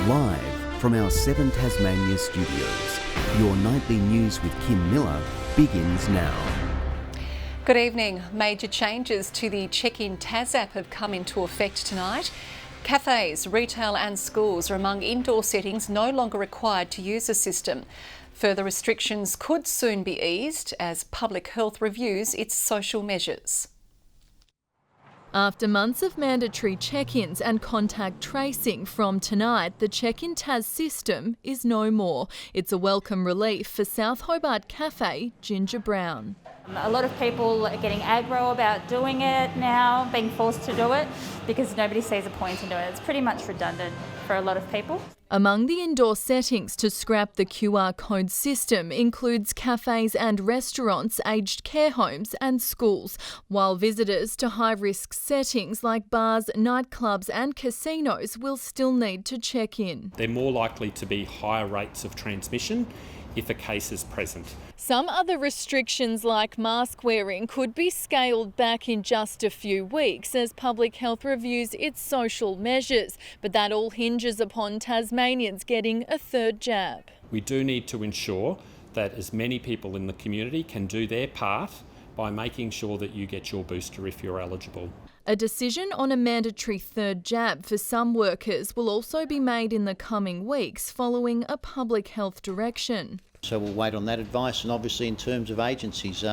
Live from our 7 Tasmania studios, your nightly news with Kim Miller begins now. Good evening. Major changes to the Check-in Tas app have come into effect tonight. Cafes, retail and schools are among indoor settings no longer required to use the system. Further restrictions could soon be eased as Public Health reviews its social measures. After months of mandatory check-ins and contact tracing, from tonight the Check-in Tas system is no more. It's a welcome relief for South Hobart Cafe Ginger Brown. A lot of people are getting aggro about doing it now, being forced to do it, because nobody sees a point in doing it. It's pretty much redundant for a lot of people. Among the indoor settings to scrap the QR code system includes cafes and restaurants, aged care homes and schools, while visitors to high-risk settings like bars, nightclubs and casinos will still need to check in. They're more likely to be higher rates of transmission if a case is present. Some other restrictions like mask wearing could be scaled back in just a few weeks as Public Health reviews its social measures, but that all hinges upon Tasmanians getting a third jab. We do need to ensure that as many people in the community can do their part by making sure that you get your booster if you're eligible. A decision on a mandatory third jab for some workers will also be made in the coming weeks following a Public Health direction. So we'll wait on that advice, and obviously in terms of agencies,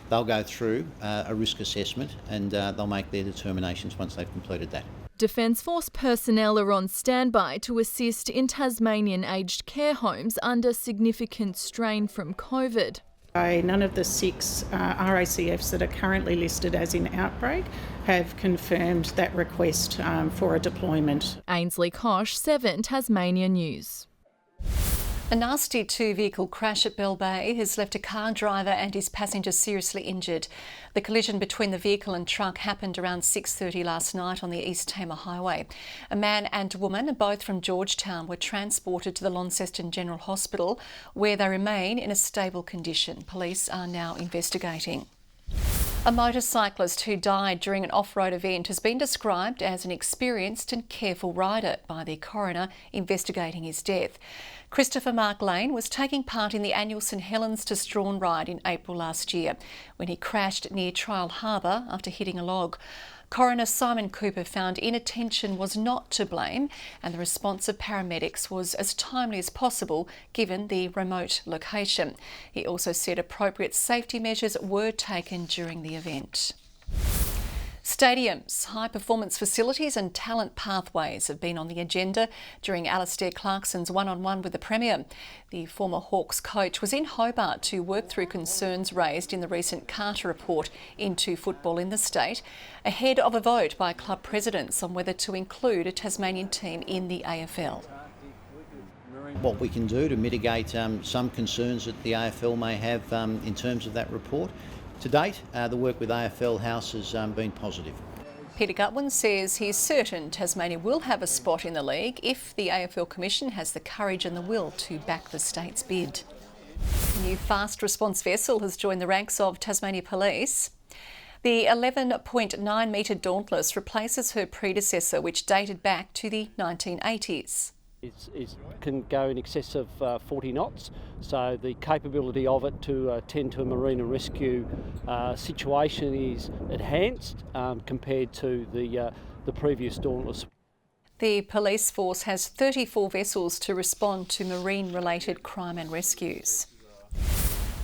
they'll go through a risk assessment and they'll make their determinations once they've completed that. Defence Force personnel are on standby to assist in Tasmanian aged care homes under significant strain from COVID. None of the 6 RACFs that are currently listed as in outbreak have confirmed that request for a deployment. Ainsley Kosh, 7 Tasmania News. A nasty 2-vehicle crash at Bell Bay has left a car driver and his passenger seriously injured. The collision between the vehicle and truck happened around 6:30 last night on the East Tamar Highway. A man and woman, both from Georgetown, were transported to the Launceston General Hospital, where they remain in a stable condition. Police are now investigating. A motorcyclist who died during an off-road event has been described as an experienced and careful rider by the coroner investigating his death. Christopher Mark Lane was taking part in the annual St Helens to Strawn ride in April last year when he crashed near Trial Harbour after hitting a log. Coroner Simon Cooper found inattention was not to blame and the response of paramedics was as timely as possible given the remote location. He also said appropriate safety measures were taken during the event. Stadiums, high-performance facilities and talent pathways have been on the agenda during Alastair Clarkson's one-on-one with the Premier. The former Hawks coach was in Hobart to work through concerns raised in the recent Carter report into football in the state, ahead of a vote by club presidents on whether to include a Tasmanian team in the AFL. What we can do to mitigate some concerns that the AFL may have in terms of that report. To date, the work with AFL House has been positive. Peter Gutwin says he's certain Tasmania will have a spot in the league if the AFL Commission has the courage and the will to back the state's bid. A new fast response vessel has joined the ranks of Tasmania Police. The 11.9 metre Dauntless replaces her predecessor, which dated back to the 1980s. It can go in excess of 40 knots, so the capability of it to attend to a marine and rescue situation is enhanced compared to the previous Dauntless. The police force has 34 vessels to respond to marine-related crime and rescues.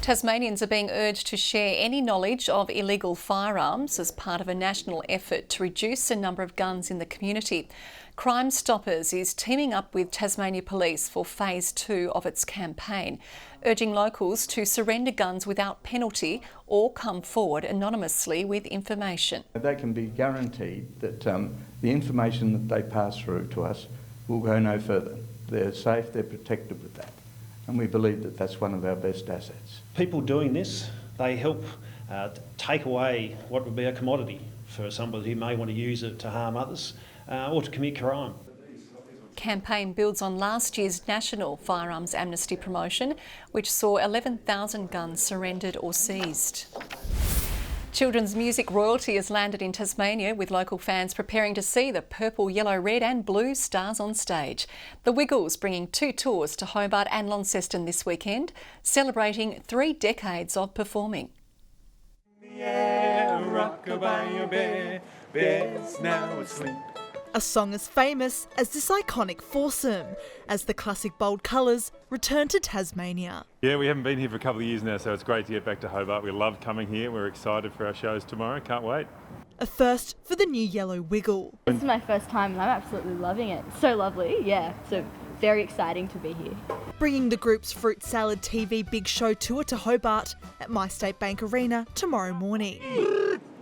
Tasmanians are being urged to share any knowledge of illegal firearms as part of a national effort to reduce the number of guns in the community. Crime Stoppers is teaming up with Tasmania Police for Phase 2 of its campaign, urging locals to surrender guns without penalty or come forward anonymously with information. They can be guaranteed that the information that they pass through to us will go no further. They're safe, they're protected with that, and we believe that that's one of our best assets. People doing this, they help take away what would be a commodity for somebody who may want to use it to harm others or to commit crime. Campaign builds on last year's National Firearms Amnesty promotion, which saw 11,000 guns surrendered or seized. Children's music royalty has landed in Tasmania, with local fans preparing to see the purple, yellow, red and blue stars on stage. The WICKS bringing 2 tours to Hobart and Launceston this weekend, celebrating 3 decades of performing. Yeah, rock-a-bye your bear, bear's now asleep. A song as famous as this iconic foursome, as the classic bold colours return to Tasmania. Yeah, we haven't been here for a couple of years now, so it's great to get back to Hobart. We love coming here. We're excited for our shows tomorrow. Can't wait. A first for the new yellow wiggle. This is my first time and I'm absolutely loving it. So lovely, yeah. So very exciting to be here. Bringing the group's Fruit Salad TV Big Show tour to Hobart at My State Bank Arena tomorrow morning.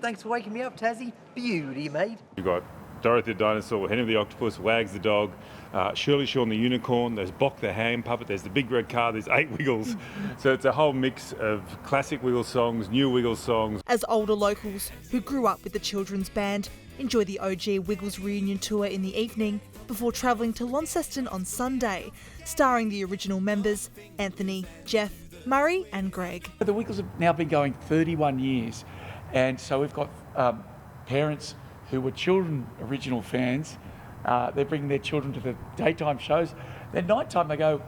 Thanks for waking me up, Tassie. Beauty, mate. You've got Dorothy the dinosaur, Henry the octopus, Wags the dog, Shirley Shawn the unicorn, there's Bock the hand puppet, there's the big red car, there's 8 Wiggles. So it's a whole mix of classic Wiggles songs, new Wiggles songs. As older locals who grew up with the children's band enjoy the OG Wiggles reunion tour in the evening before travelling to Launceston on Sunday, starring the original members Anthony, Jeff, Murray and Greg. The Wiggles have now been going 31 years, and so we've got parents who were children original fans. They're bringing their children to the daytime shows. Then nighttime they go,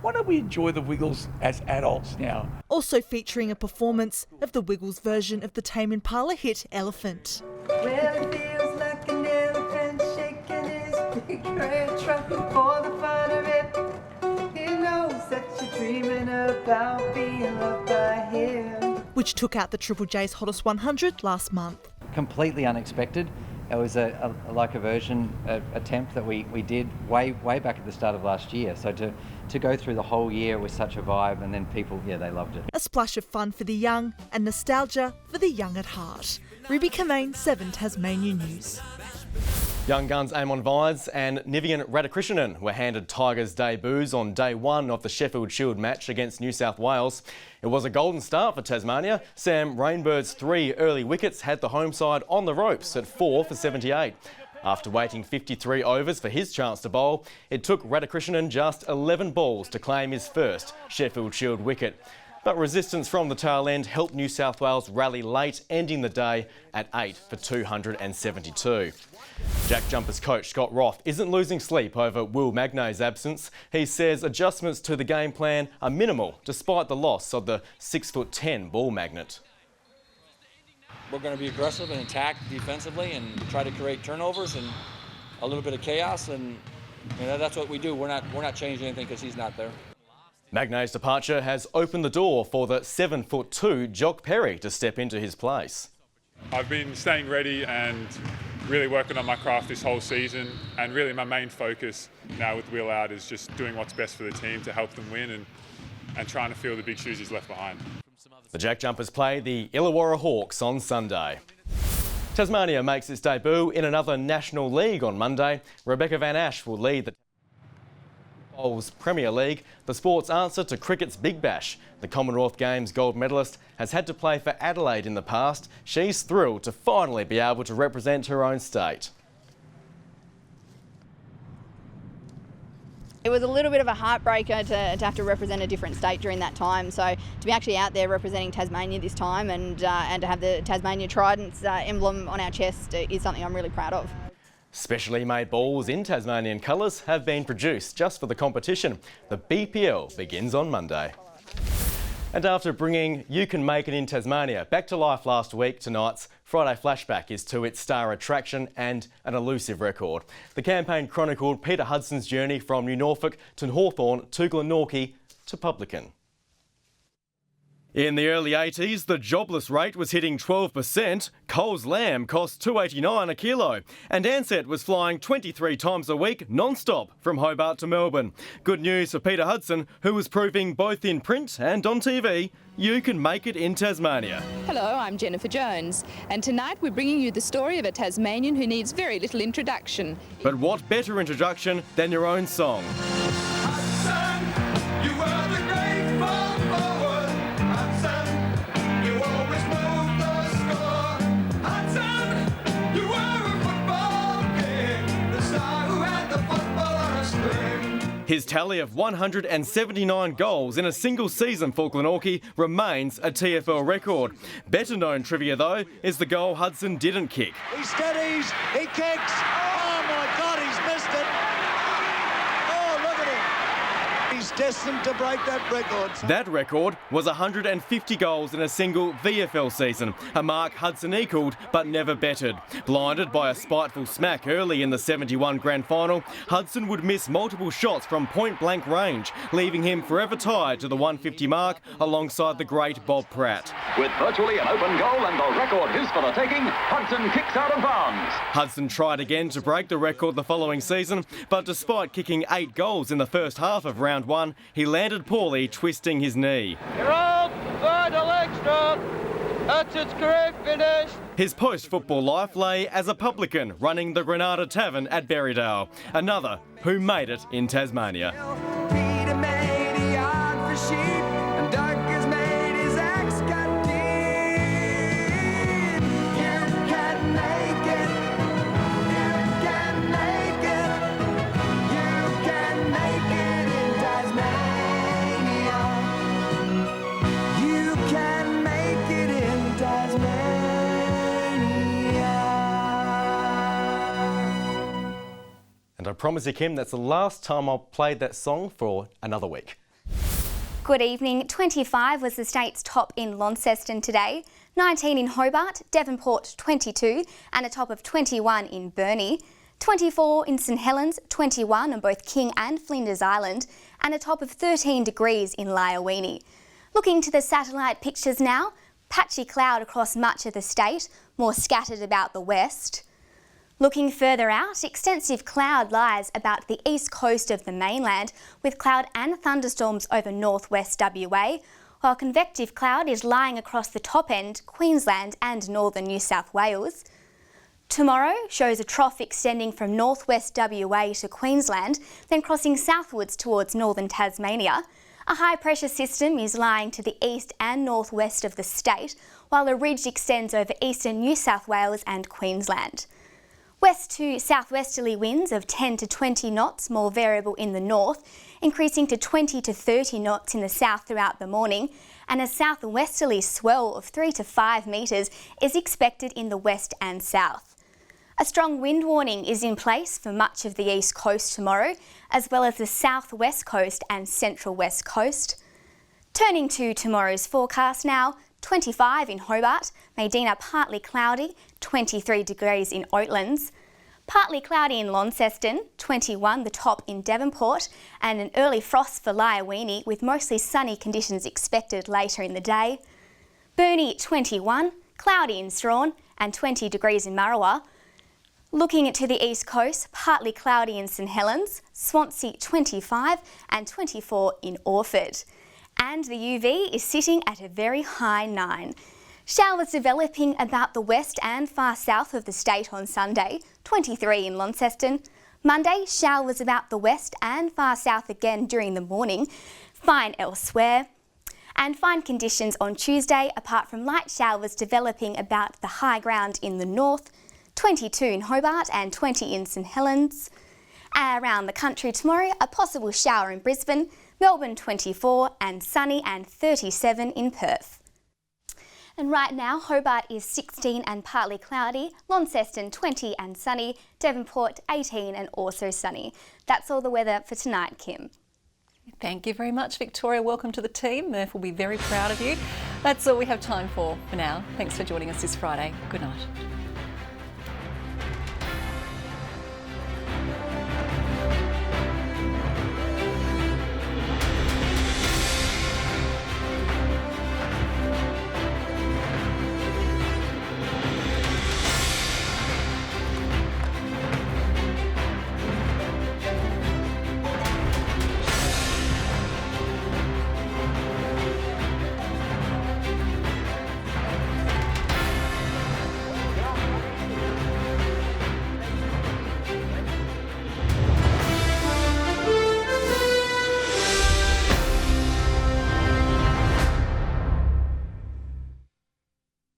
why don't we enjoy the Wiggles as adults now? Also featuring a performance of the Wiggles version of the Tame Impala hit Elephant. Well, it feels like an elephant shaking his big red trunk for the fun of it. He knows that you're dreaming about being loved by him. Which took out the Triple J's Hottest 100 last month. Completely unexpected. It was a version attempt that we did way back at the start of last year. So to go through the whole year with such a vibe, and then people, yeah, they loved it. A splash of fun for the young and nostalgia for the young at heart. Ruby COMMANE, 7 Tasmania News. Young guns Amon Vines and Nivian Radhakrishnan were handed Tigers debuts on day 1 of the Sheffield Shield match against New South Wales. It was a golden start for Tasmania. Sam Rainbird's 3 early wickets had the home side on the ropes at 4 for 78. After waiting 53 overs for his chance to bowl, it took Radhakrishnan just 11 balls to claim his first Sheffield Shield wicket. But resistance from the tail end helped New South Wales rally late, ending the day at 8 for 272. Jack Jumpers coach Scott Roth isn't losing sleep over Will Magnay's absence. He says adjustments to the game plan are minimal despite the loss of the 6'10" ball magnet. We're going to be aggressive and attack defensively and try to create turnovers and a little bit of chaos, and that's what we do. We're not changing anything because he's not there. Magnay's departure has opened the door for the 7'2" Jock Perry to step into his place. I've been staying ready and really working on my craft this whole season, and really my main focus now with Will out is just doing what's best for the team to help them win and trying to fill the big shoes he's left behind. The Jack Jumpers play the Illawarra Hawks on Sunday. Tasmania makes its debut in another national league on Monday. Rebecca Van Ash will lead the Bowls Premier League, the sport's answer to cricket's Big Bash. The Commonwealth Games gold medalist has had to play for Adelaide in the past. She's thrilled to finally be able to represent her own state. It was a little bit of a heartbreaker to have to represent a different state during that time. So to be actually out there representing Tasmania this time and to have the Tasmania Tridents emblem on our chest is something I'm really proud of. Specially made balls in Tasmanian colours have been produced just for the competition. The BPL begins on Monday. And after bringing You Can Make It in Tasmania back to life last week, tonight's Friday Flashback is to its star attraction and an elusive record. The campaign chronicled Peter Hudson's journey from New Norfolk to Hawthorn to Glenorchy to Publican. In the early 80s, the jobless rate was hitting 12%, Coles lamb cost $2.89 a kilo, and Ansett was flying 23 times a week non-stop from Hobart to Melbourne. Good news for Peter Hudson, who was proving both in print and on TV, you can make it in Tasmania. Hello, I'm Jennifer Jones, and tonight we're bringing you the story of a Tasmanian who needs very little introduction. But what better introduction than your own song? Hudson, you were the great far forward. Hudson, you always moved the score. Hudson, you were a football king, the star who had the football on a string. His tally of 179 goals in a single season for Glenorchy remains a TFL record. Better known trivia though is the goal Hudson didn't kick. He steadies, he kicks, oh my God, he's missed it. Oh, look at him. He's destined to break that record. That record was 150 goals in a single VFL season, a mark Hudson equalled but never bettered. Blinded by a spiteful smack early in the 71 grand final, Hudson would miss multiple shots from point-blank range, leaving him forever tied to the 150 mark alongside the great Bob Pratt. With virtually an open goal and the record his for the taking, Hudson kicks out of bounds. Hudson tried again to break the record the following season, but despite kicking 8 goals in the first half of round 1, he landed poorly, twisting his knee. You're out, third extra. That's its correct finish. His post-football life lay as a publican running the Granada Tavern at Berrydale, another who made it in Tasmania. Peter made a yard for sheep, and Douglas made his axe cut deep. You can make it. You can make it. You can make it in Tasmania. You can make it in Tasmania. And I promise you, Kim, that's the last time I'll play that song for another week. Good evening. 25 was the state's top in Launceston today, 19 in Hobart, Devonport 22 and a top of 21 in Burnie, 24 in St Helens, 21 on both King and Flinders Island and a top of 13 degrees in Liaweenie. Looking to the satellite pictures now, patchy cloud across much of the state, more scattered about the west. Looking further out, extensive cloud lies about the east coast of the mainland with cloud and thunderstorms over northwest WA, while convective cloud is lying across the top end, Queensland and northern New South Wales. Tomorrow shows a trough extending from northwest WA to Queensland, then crossing southwards towards northern Tasmania. A high pressure system is lying to the east and northwest of the state, while a ridge extends over eastern New South Wales and Queensland. West to southwesterly winds of 10 to 20 knots, more variable in the north, increasing to 20 to 30 knots in the south throughout the morning, and a southwesterly swell of 3 to 5 metres is expected in the west and south. A strong wind warning is in place for much of the east coast tomorrow, as well as the southwest coast and central west coast. Turning to tomorrow's forecast now, 25 in Hobart, Medina partly cloudy, 23 degrees in Oatlands. Partly cloudy in Launceston, 21 the top in Devonport, and an early frost for Liaweenie with mostly sunny conditions expected later in the day. Burnie 21, cloudy in Strawn and 20 degrees in Marrawa. Looking to the east coast, partly cloudy in St Helens, Swansea 25 and 24 in Orford. And the UV is sitting at a very high 9. Showers developing about the west and far south of the state on Sunday, 23 in Launceston. Monday, showers about the west and far south again during the morning, fine elsewhere. And fine conditions on Tuesday, apart from light showers developing about the high ground in the north, 22 in Hobart and 20 in St Helens. Around the country tomorrow, a possible shower in Brisbane, Melbourne 24 and sunny and 37 in Perth. And right now, Hobart is 16 and partly cloudy, Launceston 20 and sunny, Devonport 18 and also sunny. That's all the weather for tonight, Kim. Thank you very much, Victoria. Welcome to the team. Murph will be very proud of you. That's all we have time for now. Thanks for joining us this Friday. Good night.